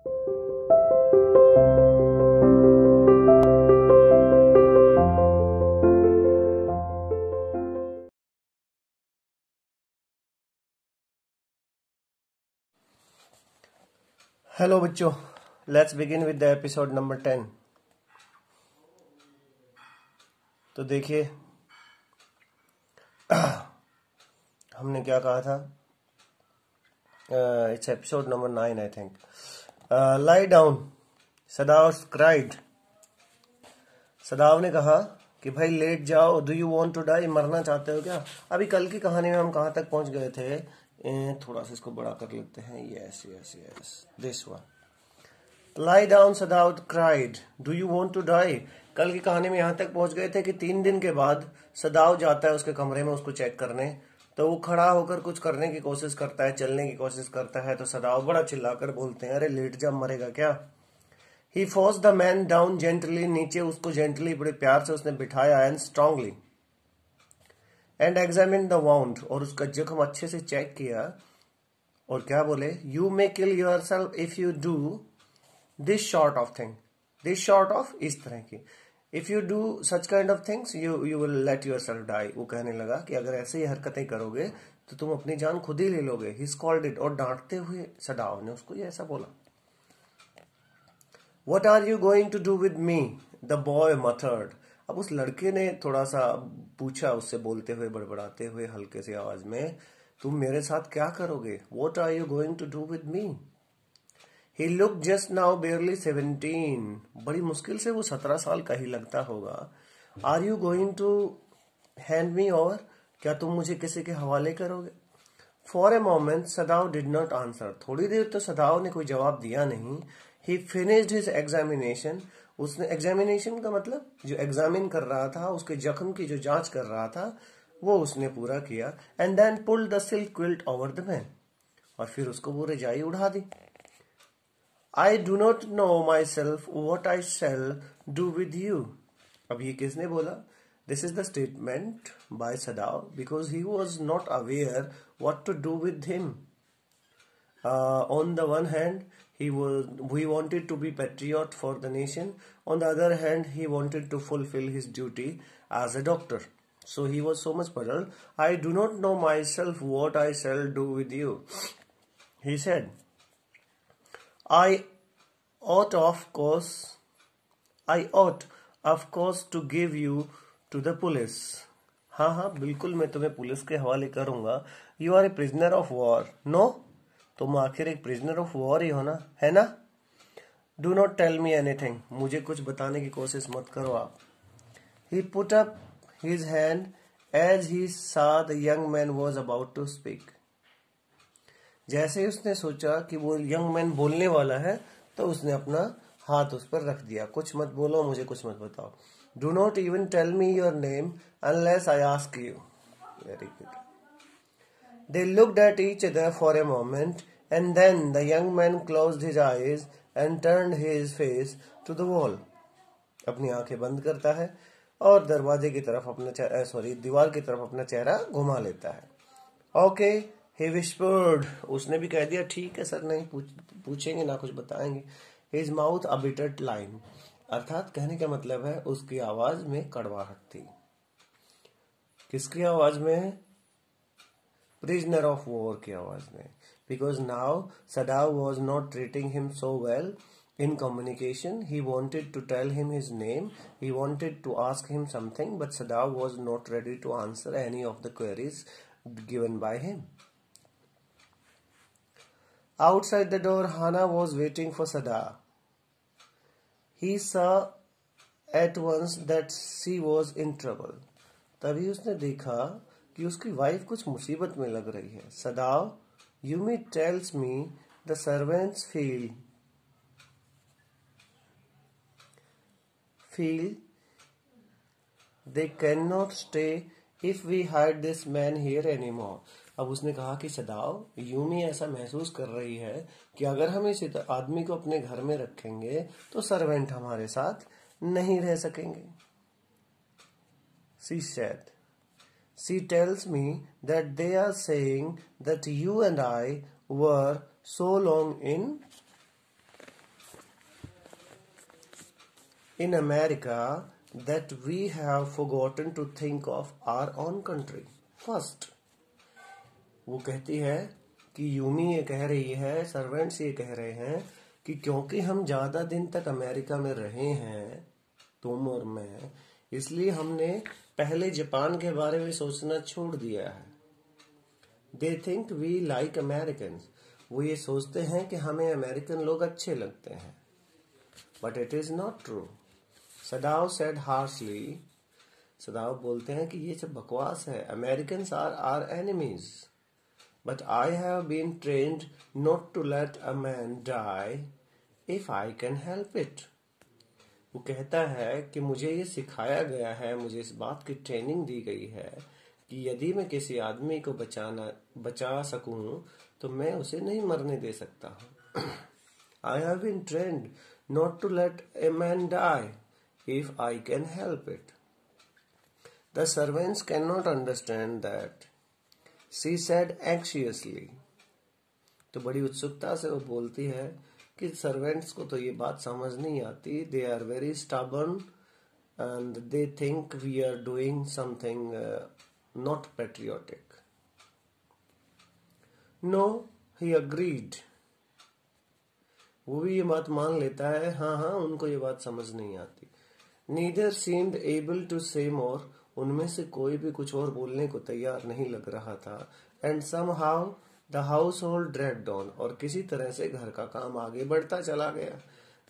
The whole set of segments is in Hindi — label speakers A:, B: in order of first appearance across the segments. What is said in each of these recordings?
A: हेलो बच्चों, let's begin with the episode number 10। तो देखिए हमने क्या कहा था। It's episode number 9 I think. Lie down, Sadao cried. Sadao ने कहा कि भाई लेट जाओ। Do you want to die, मरना चाहते हो क्या? अभी कल की कहानी में हम कहाँ तक पहुंच गए थे? थोड़ा सा इसको बड़ा कर लेते हैं। Yes yes yes, this one. Lie down, Sadao cried, do you want to die. कल की कहानी में यहां तक पहुंच गए थे कि 3 दिन के बाद सदाव जाता है उसके कमरे में उसको चेक करने। तो वो खड़ा होकर कुछ करने की कोशिश करता है, चलने की कोशिश करता है। तो सदाव बड़ा चिल्लाकर बोलते हैं, अरे लेट जा, मरेगा क्या? He force the man down gently, नीचे उसको जेंटली बड़े प्यार से उसने बिठाया, and strongly and examine the wound, और उसका जख्म अच्छे से चेक किया। और क्या बोले? You may kill yourself if you do this sort of thing, this sort of, इस तरह की, if you do such kind of things you will let yourself die. वो कहने लगा कि अगर ऐसे ही हरकतें करोगे तो तुम अपनी जान खुद ही ले लोगे। ही स्कॉल्डेड, और डांटते हुए सदाव ने उसको ये ऐसा बोला। What are you going to do with me? The boy muttered. अब उस लड़के ने थोड़ा सा पूछा उससे, बोलते हुए, बड़बड़ाते हुए, हल्के सी आवाज में, तुम मेरे साथ क्या करोगे? What are you going to do with me? He looked just now barely 17. बड़ी मुश्किल से वो 17 साल का ही लगता होगा। Are you going to hand me over? क्या तुम मुझे किसी के हवाले करोगे? For a moment, Sadav did not answer. थोड़ी देर तो सदाव ने कोई जवाब दिया नहीं। He finished his examination. उसने examination का मतलब जो एग्जामिन कर रहा था, उसके जख्म की जो जांच कर रहा था, वो उसने पूरा किया। And then pulled the silk quilt over the man. और फिर उसको वो रजाई उड़ा दी। I do not know myself what I shall do with you. अब ये किसने बोला? This is the statement by Sadav because he was not aware what to do with him. On the one hand, he wanted to be patriot for the nation. On the other hand, he wanted to fulfill his duty as a doctor. So he was so much puzzled. I do not know myself what I shall do with you, he said. I ought of course to give you to the police. हाँ हाँ बिल्कुल, मैं तुम्हें पुलिस के हवाले करूंगा। You are a prisoner of war. No? तुम आखिर एक prisoner of war ही हो ना, है ना? Do not tell me anything. मुझे कुछ बताने की कोशिश मत करो आप। He put up his hand as he saw the young man was about to speak. जैसे ही उसने सोचा कि वो यंग मैन बोलने वाला है, तो उसने अपना हाथ उस पर रख दिया। कुछ मत बोलो, मुझे कुछ मत बताओ। Do not even tell me your name unless I ask you. Very good. They looked at each other for a moment and then the young man closed his eyes and turned his face to the wall. अपनी आंखें बंद करता है और दरवाजे की तरफ अपना दीवार की तरफ अपना चेहरा घुमा लेता है। Okay, he whispered. उसने भी कह दिया, ठीक है सर, नहीं पूछेंगे ना कुछ बताएंगे। His mouth a bitter line. अर्थात कहने का मतलब है उसकी आवाज में कड़वाहट थी। किसकी आवाज में? Prisoner of war की आवाज में। Because now Sadav was not treating him so well in communication. He wanted to tell him his name. He wanted to ask him something, but Sadav was not ready to answer any of the queries given by him. Outside the door, Hana was waiting for Sadav. He saw at once that she was in trouble. तभी उसने देखा कि उसकी वाइफ कुछ मुसीबत में लग रही है। Sadav, Yumi tells me the servants feel they cannot stay if we hide this man here anymore. अब उसने कहा कि सदाव, यूमी ऐसा महसूस कर रही है कि अगर हम इस आदमी को अपने घर में रखेंगे तो सर्वेंट हमारे साथ नहीं रह सकेंगे। She said, she tells me that they are saying that you and I were so long in in America that we have forgotten to think of our own country first. वो कहती है कि यूमी ये कह रही है, सर्वेंट्स ये कह रहे हैं कि क्योंकि हम ज्यादा दिन तक अमेरिका में रहे हैं, तुम और मैं, इसलिए हमने पहले जापान के बारे में सोचना छोड़ दिया है. They think we like Americans. वो ये सोचते हैं कि हमें अमेरिकन लोग अच्छे लगते हैं. But it is not true. सदाव said harshly. सदाव बोलते हैं कि ये सब बकवास है. Americans are our enemies. But I have been trained not to let a man die if I can help it. वो कहता है कि मुझे ये सिखाया गया है, मुझे इस बात की ट्रेनिंग दी गई है कि यदि मैं किसी आदमी को बचा सकूं तो मैं उसे नहीं मरने दे सकता हूं. I have been trained not to let a man die if I can help it. The servants cannot understand that, she said anxiously. तो बड़ी उत्सुकता से वो बोलती है कि सर्वेंट्स को तो ये बात समझ नहीं आती. They are very stubborn and they think we are doing something not patriotic. No, he agreed. वो भी ये बात मान लेता है. हाँ, उनको ये बात समझ नहीं आती. Neither seemed able to say more. उनमें से कोई भी कुछ और बोलने को तैयार नहीं लग रहा था. And somehow the household dragged on. और किसी तरह से घर का काम आगे बढ़ता चला गया.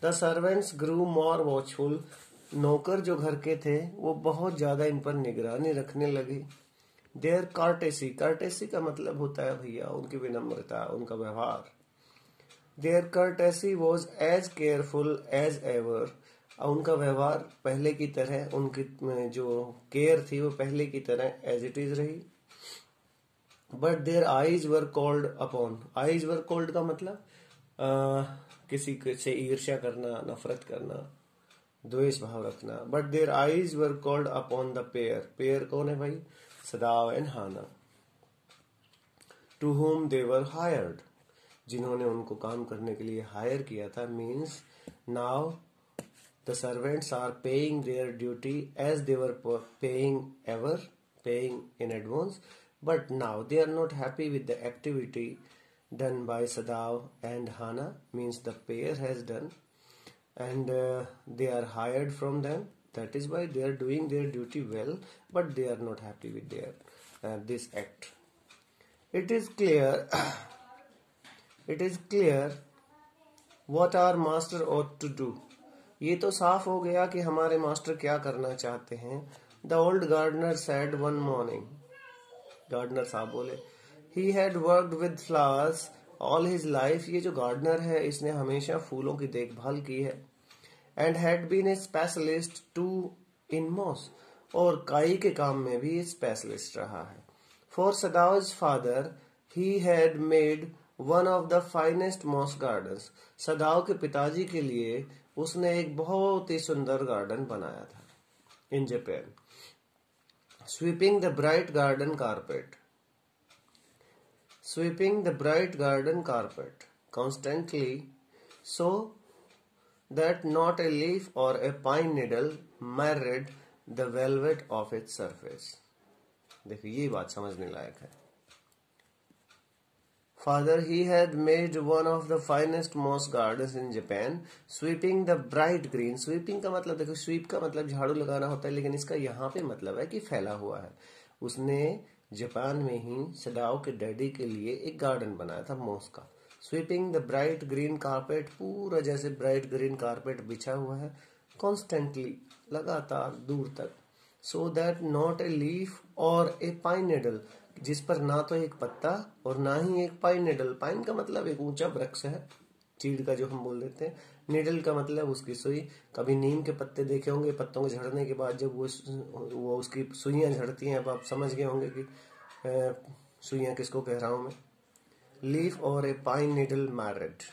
A: The servants grew more watchful. नौकर जो घर के थे वो बहुत ज्यादा इन पर निगरानी रखने लगे. Their courtesy का मतलब होता है भैया उनकी विनम्रता, उनका व्यवहार. Their courtesy was as careful as ever. उनका व्यवहार पहले की तरह, उनकी जो केयर थी वो पहले की तरह एज इट इज रही. But their eyes were called upon. Eyes were called का मतलब किसी से ईर्ष्या करना, नफरत करना, द्वेष भाव रखना. But their eyes were called upon the pair. Pair कौन है भाई? Sadao and Hana. To whom they were hired. जिन्होंने उनको काम करने के लिए हायर किया था. Means now the servants are paying their duty as they were paying in advance. But now they are not happy with the activity done by Sadav and Hana. Means the pair has done and they are hired from them. That is why they are doing their duty well, but they are not happy with their this act. It is clear what our master ought to do. ये तो साफ हो गया कि हमारे मास्टर क्या करना चाहते हैं. The old gardener said one morning. Gardener साहब बोले, he had worked with flowers all his life. ये जो गार्डनर है इसने हमेशा फूलों की देखभाल की है. And had been a specialist too in moss. और काई के काम में भी स्पेशलिस्ट रहा है. For Sadav's father, he had made one of the finest moss gardens. सदाव के पिताजी के लिए उसने एक बहुत ही सुंदर गार्डन बनाया था. In Japan. Sweeping the bright garden carpet. Sweeping the bright garden carpet constantly so that not a leaf or a pine needle marred the velvet of its surface. देखिए ये बात समझने लायक है. Father, he had made one of the finest moss gardens in Japan, sweeping the bright green. Sweeping का मतलब देखो, sweep का मतलब झाड़ू लगाना होता है, लेकिन इसका यहाँ पे मतलब है कि फैला हुआ है. उसने जापान में ही सदाव के डैडी के लिए एक गार्डन बनाया था मोस का. Sweeping the bright green carpet, पूरा जैसे ब्राइट ग्रीन कारपेट बिछा हुआ है, constantly लगातार दूर तक. So that not a leaf or a pine needle, जिस पर ना तो एक पत्ता और ना ही एक पाइन निडल. पाइन का मतलब एक ऊंचा वृक्ष है, चीड़ का जो हम बोल देते हैं. निडल का मतलब उसकी सुई. कभी नीम के पत्ते देखे होंगे, पत्तों के झड़ने के बाद जब वो उसकी सुइयां झड़ती हैं, अब आप समझ गए होंगे कि सुइयां किसको कह रहा हूं मैं. लीफ और ए पाइन निडल मैरिड.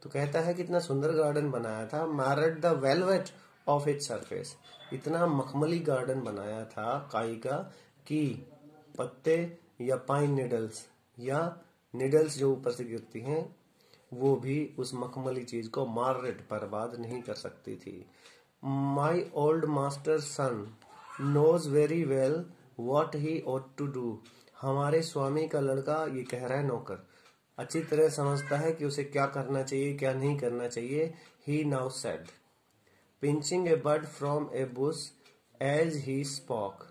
A: तो कहता है कितना सुंदर गार्डन बनाया था. Married the velvet of its surface. इतना मखमली गार्डन बनाया था काई का कि पत्ते या पाइन निडल्स या निडल्स जो ऊपर से गिरती हैं वो भी उस मखमली चीज को मार बर्बाद नहीं कर सकती थी. My old master son knows very well what he ought to do. हमारे स्वामी का लड़का, ये कह रहा है नौकर, अच्छी तरह समझता है कि उसे क्या करना चाहिए क्या नहीं करना चाहिए। He now said, pinching a bird from a bush as he spoke.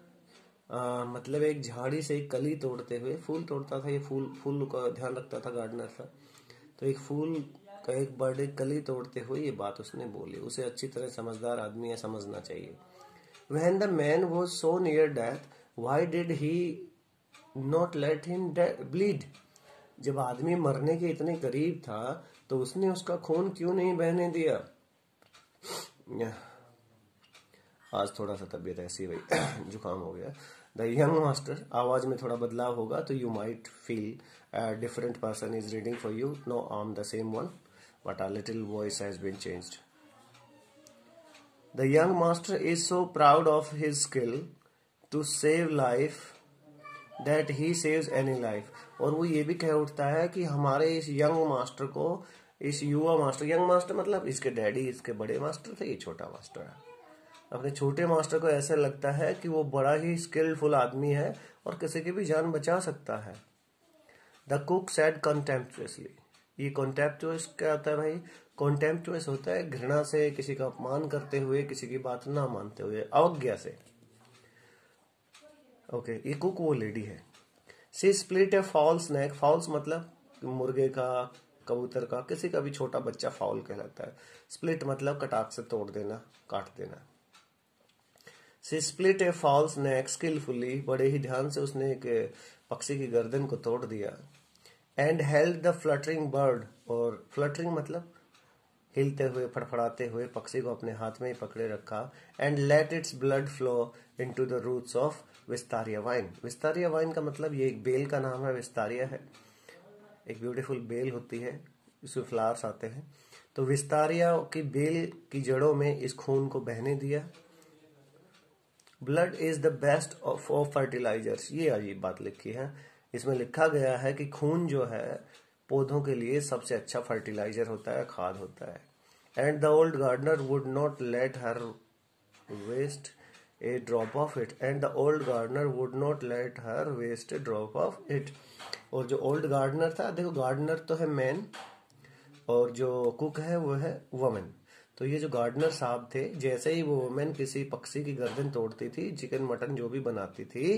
A: मतलब एक झाड़ी से एक कली तोड़ते हुए, फूल तोड़ता था, ये फूल का ध्यान रखता था, गार्डनर था, तो एक फूल का एक बर्ड एक कली तोड़ते हुए ये बात उसने बोली। उसे अच्छी तरह समझदार आदमी है, समझना चाहिए। When the man was so near death, why did he not let him bleed? जब आदमी मरने के इतने करीब था तो उसने उसका खून क्यों नहीं बहने दिया। आज थोड़ा सा तबीयत ऐसी भाई जुकाम हो गया। द यंग मास्टर, आवाज में थोड़ा बदलाव होगा तो you might feel different person is reading for you. No, I am the same one but a little voice has been changed. The young master is so proud of his skill to save life that he saves any life. और वो ये भी कह उठता है कि हमारे इस यंग मास्टर को, इस युवा मास्टर, यंग मास्टर मतलब इसके डैडी इसके बड़े मास्टर थे, ये छोटा मास्टर है। अपने छोटे मास्टर को ऐसा लगता है कि वो बड़ा ही स्किलफुल आदमी है और किसी की भी जान बचा सकता है। The cook said contemptuously. ये कॉन्टेम्प्चुअस क्या होता है भाई? कॉन्टेम्प्चुअस होता है घृणा से, किसी का अपमान करते हुए, किसी की बात ना मानते हुए, अवज्ञा से। ओके, ये कुक वो लेडी है। She split a fowl's neck. Fowl's मतलब मुर्गे का, कबूतर का, किसी का भी छोटा बच्चा फाउल कहलाता है। स्प्लिट मतलब कटाक से तोड़ देना, काट देना। She split a fowl's neck skilfully. बड़े ही ध्यान से उसने एक पक्षी की गर्दन को तोड़ दिया। And held the fluttering bird. और फ्लटरिंग मतलब हिलते हुए, फड़फड़ाते हुए पक्षी को अपने हाथ में ही पकड़े रखा। And let its blood flow into the roots of wisteria vine. Wisteria vine का मतलब ये एक बेल का नाम है, विस्तारिया है, एक ब्यूटीफुल बेल होती है, इसमें फ्लावर्स आते हैं। तो विस्तारिया की बेल की जड़ों में इस खून को बहने दिया। Blood is the best of fertilisers. ये अजीब बात लिखी है, इसमें लिखा गया है कि खून जो है पौधों के लिए सबसे अच्छा फर्टिलाइजर होता है, खाद होता है। And the old gardener would not let her waste a drop of it. And the old gardener would not let her waste a drop of it. और जो ओल्ड गार्डनर था, देखो गार्डनर तो है मैन और जो कुक है वो है वुमेन। तो ये जो गार्डनर साहब थे, जैसे ही वो वुमेन किसी पक्षी की गर्दन तोड़ती थी, चिकन मटन जो भी बनाती थी,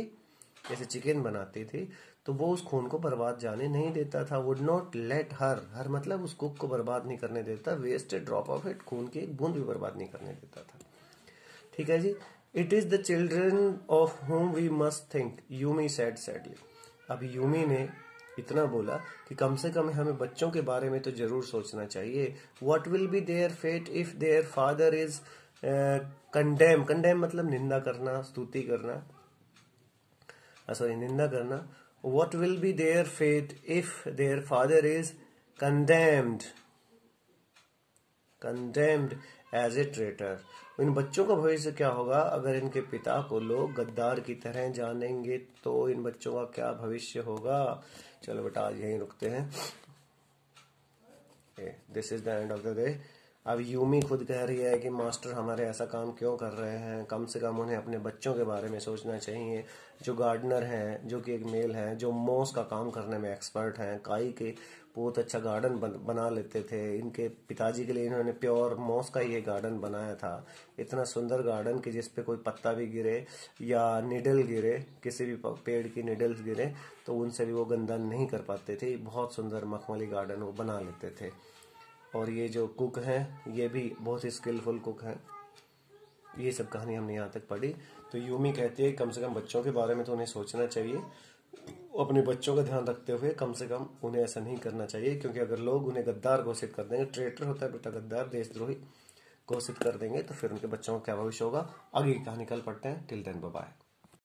A: जैसे चिकन बनाती थी, तो वो उस खून को बर्बाद जाने नहीं देता था। Would not let her, her मतलब उस कुक को बर्बाद नहीं करने देता। Waste a drop of it, खून की एक बूंद भी बर्बाद नहीं करने देता था। ठीक है जी। It is the children of whom we must think, Yumi said sadly. अब यूमी ने इतना बोला कि कम से कम हमें बच्चों के बारे में तो जरूर सोचना चाहिए। What will be their fate if their father is condemn. Condemn मतलब निंदा करना, स्तुति करना, सॉरी निंदा करना। What will be their fate if their father is condemned as a traitor? इन बच्चों का भविष्य क्या होगा अगर इनके पिता को लोग गद्दार की तरह जानेंगे, तो इन बच्चों का क्या भविष्य होगा। चलो बेटा आज यहीं रुकते हैं। This is the end of the day. अब यूमी खुद कह रही है कि मास्टर हमारे ऐसा काम क्यों कर रहे हैं, कम से कम उन्हें अपने बच्चों के बारे में सोचना चाहिए। जो गार्डनर हैं, जो कि एक मेल हैं, जो मॉस का काम करने में एक्सपर्ट हैं, काई के बहुत अच्छा गार्डन बना लेते थे। इनके पिताजी के लिए इन्होंने प्योर मॉस का ये गार्डन बनाया था। इतना सुंदर गार्डन कि जिसपे कोई पत्ता भी गिरे या निडल गिरे, किसी भी पेड़ की निडल्स गिरे तो उनसे भी वो गंदा नहीं कर पाते थे। बहुत सुंदर मखमली गार्डन वो बना लेते थे। और ये जो कुक हैं ये भी बहुत ही स्किलफुल कुक हैं। ये सब कहानी हमने यहाँ तक पढ़ी। तो यूमी कहती है कम से कम बच्चों के बारे में तो उन्हें सोचना चाहिए, अपने बच्चों का ध्यान रखते हुए कम से कम उन्हें ऐसा नहीं करना चाहिए, क्योंकि अगर लोग उन्हें गद्दार घोषित कर देंगे, ट्रेटर होता है बेटा गद्दार, देशद्रोही घोषित कर देंगे, तो फिर उनके बच्चों का क्या भविष्य होगा। आगे की कहानी कल पढ़ते हैं। Till then bye bye.